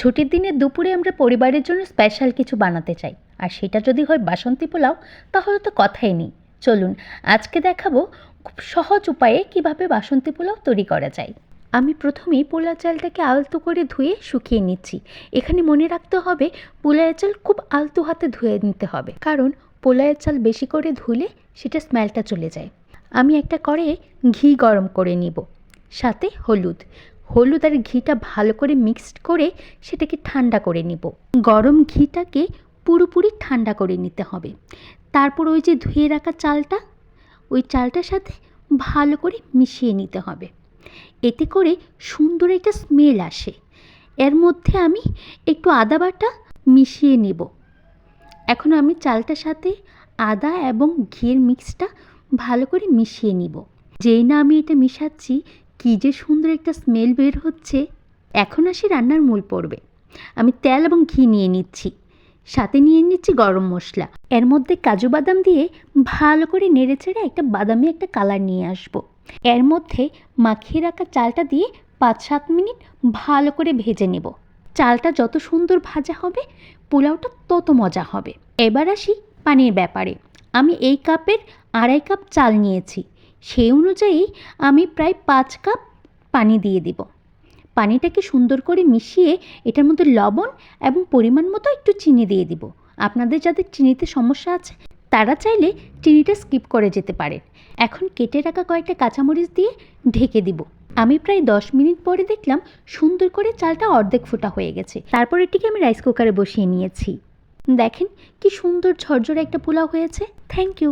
ছুটির দিনে দুপুরে আমরা পরিবারের জন্য স্পেশাল কিছু বানাতে চাই, আর সেটা যদি হয় বাসন্তী পোলাও, তাহলে তো কথাই নেই। চলুন আজকে দেখাবো খুব সহজ উপায়ে কিভাবে বাসন্তী পোলাও তৈরি করা যায়। আমি প্রথমেই পোলাও চালটাকে আলতো করে ধুয়ে শুকিয়ে নিচ্ছি। এখানে মনে রাখতে হবে পোলাও চাল খুব আলতো হাতে ধুয়ে নিতে হবে, কারণ পোলাও চাল বেশি করে ধুলে সেটা স্মেলটা চলে যায়। আমি একটা কড়াইয়ে ঘি গরম করে নিব, সাথে হলুদ আর ঘিটা ভালো করে মিক্সড করে সেটাকে ঠান্ডা করে নিব। গরম ঘিটাকে পুরোপুরি ঠান্ডা করে নিতে হবে। তারপর ওই যে ধুয়ে রাখা চালটা, ওই চালটার সাথে ভালো করে মিশিয়ে নিতে হবে। এতে করে সুন্দর একটা স্মেল আসে। এর মধ্যে আমি একটু আদা বাটা মিশিয়ে নেব। এখন আমি চালটার সাথে আদা এবং ঘিয়ের মিক্সটা ভালো করে মিশিয়ে নিব। যেই না আমি এটা মিশাচ্ছি, কী যে সুন্দর একটা স্মেল বের হচ্ছে। এখন আসি রান্নার মূল পর্বে। আমি তেল এবং ঘি নিয়ে নিচ্ছি, সাথে নিয়ে নিচ্ছি গরম মশলা। এর মধ্যে কাজু বাদাম দিয়ে ভালো করে নেড়েচেড়ে একটা বাদামি একটা কালার নিয়ে আসব। এর মধ্যে মাখিয়ে রাখা চালটা দিয়ে 5-7 মিনিট ভালো করে ভেজে নেব। চালটা যত সুন্দর ভাজা হবে, পোলাওটা তত মজা হবে। এবার আসি পানির ব্যাপারে। আমি এই কাপের 2.5 কাপ চাল নিয়েছি, সেই অনুযায়ী আমি প্রায় 5 কাপ পানি দিয়ে দিব। পানিটাকে সুন্দর করে মিশিয়ে এটার মধ্যে লবণ এবং পরিমাণ মতো একটু চিনি দিয়ে দিব। আপনাদের যাদের চিনিতে সমস্যা আছে তারা চাইলে চিনিটা স্কিপ করে যেতে পারেন। এখন কেটে রাখা কয়েকটা কাঁচামরিচ দিয়ে ঢেকে দিব। আমি প্রায় 10 মিনিট পরে দেখলাম সুন্দর করে চালটা অর্ধেক ফোটা হয়ে গেছে। তারপর এটিকে আমি রাইস কুকারে বসিয়ে নিয়েছি। দেখেন কি সুন্দর ঝরঝরে একটা পোলাও হয়েছে। Thank you.